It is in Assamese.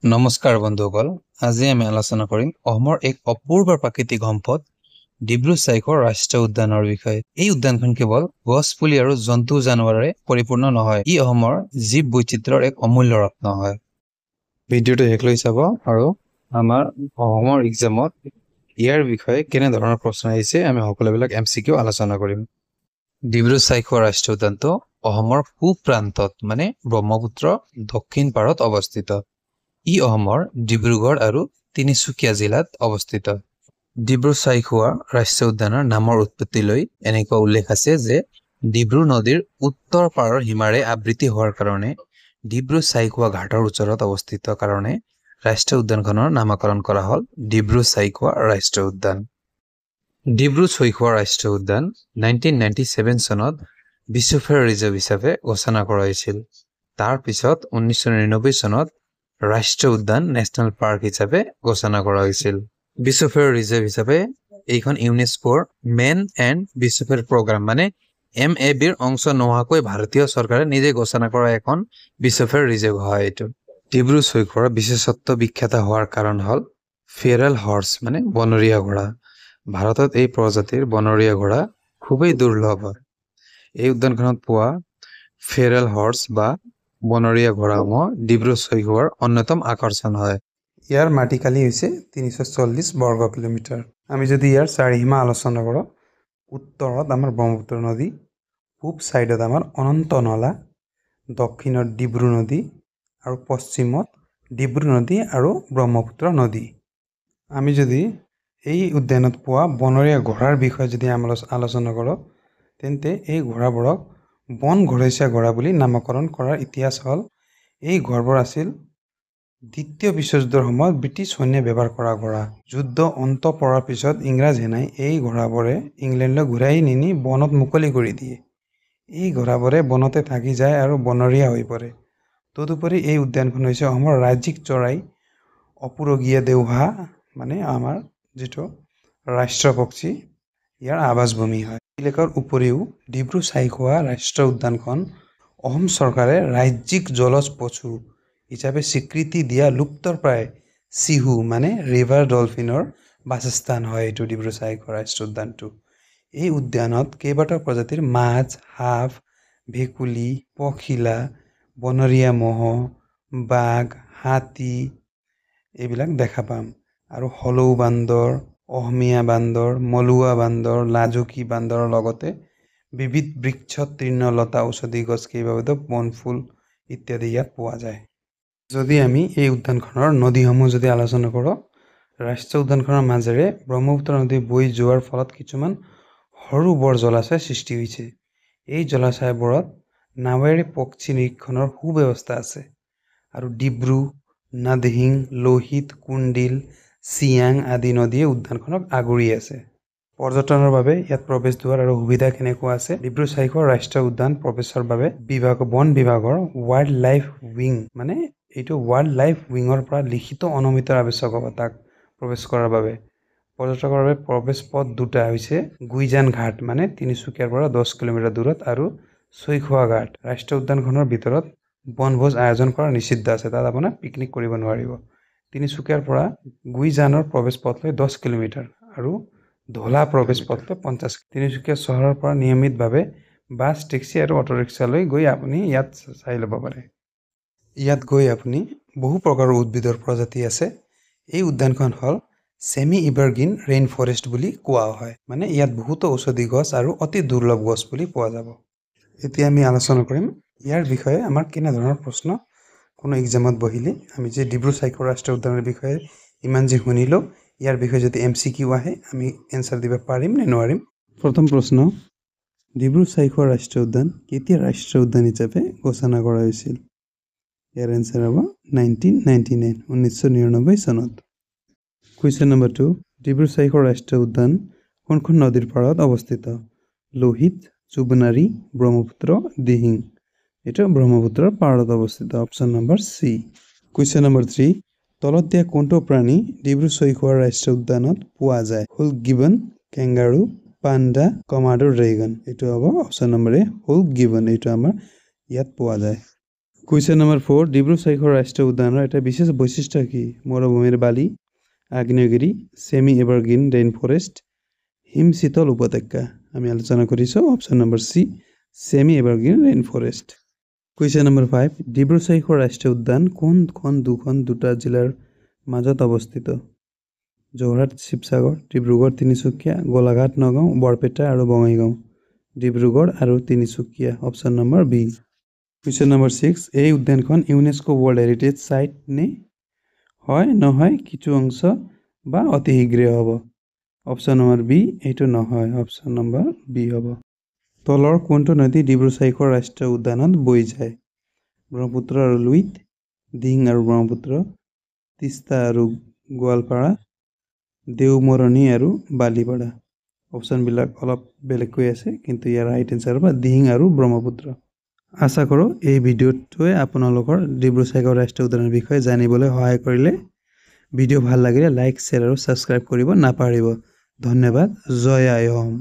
নমস্কাৰ বন্ধুসকল, আজি আমি আলোচনা কৰিম অসমৰ এক অপূৰ্ব প্ৰাকৃতিক সম্পদ ডিব্ৰু-চৈখোৱা ৰাষ্ট্ৰীয় উদ্যানৰ বিষয়ে। এই উদ্যানখন কেৱল গছ-পুলি আৰু জন্তু জানোৱাৰেৰে পৰিপূৰ্ণ নহয়, ই অসমৰ জীৱ বৈচিত্ৰ্যৰ এক অমূল্য ৰত্ন হয়। ভিডিঅ'টো শেষলৈ চাব আৰু আমাৰ অসমৰ এক্সামত ইয়াৰ বিষয়ে কেনে ধৰণৰ প্ৰশ্ন আহিছে আমি সকলোবিলাক MCQ আলোচনা কৰিম। ডিব্ৰু-চৈখোৱা ৰাষ্ট্ৰীয় উদ্যানটো অসমৰ পূব প্ৰান্তত মানে ব্ৰহ্মপুত্ৰ দক্ষিণ পাৰত অৱস্থিত। ই অসমৰ ডিব্ৰুগড় আৰু তিনিচুকীয়া জিলাত অৱস্থিত। ডিব্ৰু-চৈখোৱা ৰাষ্ট্ৰীয় উদ্যানৰ নামৰ উৎপত্তি লৈ এনেকুৱা উল্লেখ আছে যে ডিব্ৰু নদীৰ উত্তৰ পাৰৰ সীমাৰে আবৃত্তি হোৱাৰ কাৰণে ডিব্ৰু-চৈখোৱা ঘাটৰ ওচৰত অৱস্থিত কাৰণে ৰাষ্ট্ৰীয় উদ্যানখনৰ নামকৰণ কৰা হ'ল ডিব্ৰু-চৈখোৱা ৰাষ্ট্ৰীয় উদ্যান। ডিব্ৰু-চৈখোৱা ৰাষ্ট্ৰীয় উদ্যান 1997 চনত বিশ্বস্ফিয়াৰ ৰিজাৰ্ভ হিচাপে ঘোষণা কৰা হৈছিল। তাৰ পিছত 1999 চনত ৰাষ্ট্ৰীয় উদ্যান নেশ্যনেল পাৰ্ক হিচাপে ঘোষণা কৰা হৈছিল। বিশ্বস্ফিয়াৰ ৰিজাৰ্ভ হিচাপে এইখন ইউনেস্কোৰ মেন এণ্ড বিশ্বস্ফিয়াৰ প্ৰগ্ৰাম মানে MABৰ অংশ নোহোৱাকৈ ভাৰতীয় চৰকাৰে নিজে ঘোষণা কৰা এখন বিশ্বস্ফিয়াৰ ৰিজাৰ্ভ হয় এইটো। ডিব্ৰু-চৈখোৱাৰ বিশেষত্ব বিখ্যাত হোৱাৰ কাৰণ হ'ল ফেৰেল হৰ্চ মানে বনৰীয়া ঘোঁৰা। ভাৰতত এই প্ৰজাতিৰ বনৰীয়া ঘোঁৰা খুবেই দুৰ্লভ হয়। এই উদ্যানখনত পোৱা ফেৰেল হৰ্চ বা বনৰীয়া ঘোঁৰাসমূহ ডিব্ৰু-চৈখোৱাৰ অন্যতম আকৰ্ষণ হয়। ইয়াৰ মাটিকালি হৈছে 340 বৰ্গ কিলোমিটাৰ। আমি যদি ইয়াৰ চাৰিসীমা আলোচনা কৰোঁ, উত্তৰত আমাৰ ব্ৰহ্মপুত্ৰ নদী, পূব ছাইডত আমাৰ অনন্ত নলা, দক্ষিণত ডিব্ৰু নদী আৰু পশ্চিমত ডিব্ৰু নদী আৰু ব্ৰহ্মপুত্ৰ নদী। আমি যদি এই উদ্যানত পোৱা বনৰীয়া ঘোঁৰাৰ বিষয়ে যদি আলোচনা কৰোঁ, তেন্তে এই ঘোঁৰাবোৰক বন ঘৰচীয়া ঘোঁৰা বুলি নামকৰণ কৰাৰ ইতিহাস হ'ল এই ঘোঁৰাবোৰ আছিল দ্বিতীয় বিশ্বযুদ্ধৰ সময়ত ব্ৰিটিছ সৈন্যই ব্যৱহাৰ কৰা ঘোঁৰা। যুদ্ধ অন্ত পৰাৰ পিছত ইংৰাজ সেনাই এই ঘোঁৰাবোৰে ইংলেণ্ডলৈ ঘূৰাই নিনি বনত মুকলি কৰি দিয়ে। এই ঘোঁৰাবোৰে বনতে থাকি যায় আৰু বনৰীয়া হৈ পৰে। তদুপৰি এই উদ্যানখন হৈছে অসমৰ ৰাজ্যিক চৰাই অপুৰুগীয়া দেওধা মানে আমাৰ যিটো ৰাষ্ট্ৰীয় পক্ষী, ইয়াৰ আৱাসভূমি হয়। এইবিলাকৰ উপৰিও ডিব্ৰু-চৈখোৱা ৰাষ্ট্ৰীয় উদ্যানখন অসম চৰকাৰে ৰাজ্যিক জলজ পশু হিচাপে স্বীকৃতি দিয়া লুপ্তপ্ৰায় চিহু মানে ৰিভাৰ ডলফিনৰ বাসস্থান হয় এইটো ডিব্ৰু-চৈখোৱা ৰাষ্ট্ৰীয় উদ্যানটো। এই উদ্যানত কেইবাটাও প্ৰজাতিৰ মাছ, সাপ, ভেকুলী, পখিলা, বনৰীয়া ম'হ, বাঘ, হাতী এইবিলাক দেখা পাম আৰু হলৌ বান্দৰ, অহমীয়া বান্দৰ, মলুৱা বান্দৰ, লাজুকী বান্দৰৰ লগতে বিবিধ বৃক্ষ, তৃণলতা, ঔষধি গছ, কেইবাবিধো বনফুল ইত্যাদি ইয়াত পোৱা যায়। যদি আমি এই উদ্যানখনৰ নদীসমূহ যদি আলোচনা কৰোঁ, ৰাষ্ট্ৰীয় উদ্যানখনৰ মাজেৰে ব্ৰহ্মপুত্ৰ নদী বৈ যোৱাৰ ফলত কিছুমান সৰু বৰ জলাশয় সৃষ্টি হৈছে। এই জলাশয়বোৰত নাৱেৰে পক্ষী নিৰীক্ষণৰ সুব্যৱস্থা আছে আৰু ডিব্ৰু, নাদিহিং, লোহিত, কুন্দিল, চিয়াং আদি নদীয়ে উদ্যানখনক আগুৰি আছে। পৰ্যটনৰ বাবে ইয়াত প্ৰৱেশ দুৱাৰ আৰু সুবিধা কেনেকুৱা আছে? ডিব্ৰু-চৈখোৱা ৰাষ্ট্ৰীয় উদ্যান প্ৰৱেশৰ বাবে বন বিভাগৰ ৱাইল্ড লাইফ উইং মানে এইটো ৱাইল্ড লাইফ উইঙৰ পৰা লিখিত অনুমতিৰ আৱশ্যক হ'ব তাক প্ৰৱেশ কৰাৰ বাবে। পৰ্যটকৰ বাবে প্ৰৱেশ পথ দুটা হৈছে গুইজান ঘাট মানে তিনিচুকীয়াৰ পৰা 10 কিলোমিটাৰ দূৰত আৰু চৈখোৱা ঘাট। ৰাষ্ট্ৰীয় উদ্যানখনৰ ভিতৰত বনভোজ আয়োজন কৰা নিষিদ্ধ আছে, তাত আপোনাৰ পিকনিক কৰিব নোৱাৰিব। তিনিচুকীয়াৰ পৰা গুইজানৰ প্ৰৱেশ পথলৈ 10 কিলোমিটাৰ আৰু ধলা প্ৰৱেশ পথলৈ 50। তিনিচুকীয়া চহৰৰ পৰা নিয়মিতভাৱে বাছ, টেক্সি আৰু অটোৰিক্সালৈ গৈ আপুনি ইয়াত চাই ল'ব পাৰে। ইয়াত গৈ আপুনি বহু প্ৰকাৰৰ উদ্ভিদৰ প্ৰজাতি আছে। এই উদ্যানখন হ'ল ছেমি ইভাৰগ্ৰীণ ৰেইন ফৰেষ্ট বুলি কোৱা হয়, মানে ইয়াত বহুতো ঔষধি গছ আৰু অতি দুৰ্লভ গছ পুলি পোৱা যাব। এতিয়া আমি আলোচনা কৰিম ইয়াৰ বিষয়ে আমাৰ কেনেধৰণৰ প্ৰশ্ন কোনো এক্সামত বহিলে আমি যে ডিব্ৰু-চৈখোৱা ৰাষ্ট্ৰীয় উদ্যানৰ বিষয়ে ইমান যে শুনিলোঁ, ইয়াৰ বিষয়ে যদি MCQ আহে আমি এনচাৰ দিব পাৰিম নে নোৱাৰিম। প্ৰথম প্ৰশ্ন, ডিব্ৰু-চৈখোৱা ৰাষ্ট্ৰীয় উদ্যান কেতিয়া ৰাষ্ট্ৰীয় উদ্যান হিচাপে ঘোষণা কৰা হৈছিল? ইয়াৰ এনচাৰ হ'ব 1999 চনত। কুৱেশ্যন নম্বৰ 2, ডিব্ৰু-চৈখোৱা ৰাষ্ট্ৰীয় উদ্যান কোনখন নদীৰ পাৰত অৱস্থিত? লোহিত, চুবনাৰী, ব্ৰহ্মপুত্ৰ, দিহিং। এইটো ব্ৰহ্মপুত্ৰৰ পাৰত অৱস্থিত, option number C. Question number 3, তলত দিয়া কোনটো প্ৰাণী ডিব্ৰু-চৈখোৱা ৰাষ্ট্ৰীয় উদ্যানত পোৱা যায়? হুল গিবন, কেংগাৰু, পাণ্ডা, কমাডো ড্ৰেগন। এইটো হ'ব অপশ্যন নম্বৰ এ, হুল গিবন। এইটো আমাৰ ইয়াত পোৱা যায়। কুৱেশ্যন নম্বৰ 4 ডিব্ৰু-চৈখোৱা ৰাষ্ট্ৰীয় উদ্যানৰ এটা বিশেষ বৈশিষ্ট্য কি মৰুভূমিৰ বালি আগ্নেয়গিৰি সেমি এভাৰগ্ৰীন ৰেইন ফৰেষ্ট হিম শীতল উপত্যকা আমি আলোচনা কৰিছো option number C semi evergreen rain forest question number 5 Dibru Saikhowa ৰাষ্ট্ৰীয় উদ্যান কোনখন দুটা জিলাৰ মাজত অৱস্থিত যোৰহাট শিৱসাগৰ ডিব্ৰুগড় তিনিচুকীয়া গোলাঘাট নগাঁও বৰপেটা আৰু বঙাইগাঁও ডিব্ৰুগড় আৰু Tinsukia option number B question number 6 এই উদ্যানখন ইউনেস্কো ৱৰ্ল্ড হেৰিটেজ সাইট নে হয় নহয় কিছু অংশ বা অতি শীঘ্ৰে হ'ব অপচন নম্বৰ বি এইটো নহয় অপচন নম্বৰ বি হ'ব তলৰ কোনটো নদী ডিব্ৰু-চৈখোৱা ৰাষ্ট্ৰীয় উদ্যানত বৈ যায় ব্ৰহ্মপুত্ৰ আৰু লুইত দিং আৰু ব্ৰহ্মপুত্ৰ তিস্তা আৰু গোৱালপাৰা দেওমৰণি আৰু বালিপাৰা অপচনবিলাক অলপ বেলেগকৈ আছে কিন্তু ইয়াৰ ৰাইট এনসাৰ হ'ব দিং আৰু ব্ৰহ্মপুত্ৰ আশা কৰো এই ভিডিঅ'টোৱে আপোনালোকৰ ডিব্ৰু-চৈখোৱা ৰাষ্ট্ৰীয় উদ্যানৰ বিষয়ে জানিবলৈ সহায় কৰিলে ভিডিঅ' ভাল লাগিলে লাইক শ্বেয়াৰ আৰু সাবস্ক্ৰাইব কৰিব নাপাহৰিব ধন্যবাদ জয় আই অসম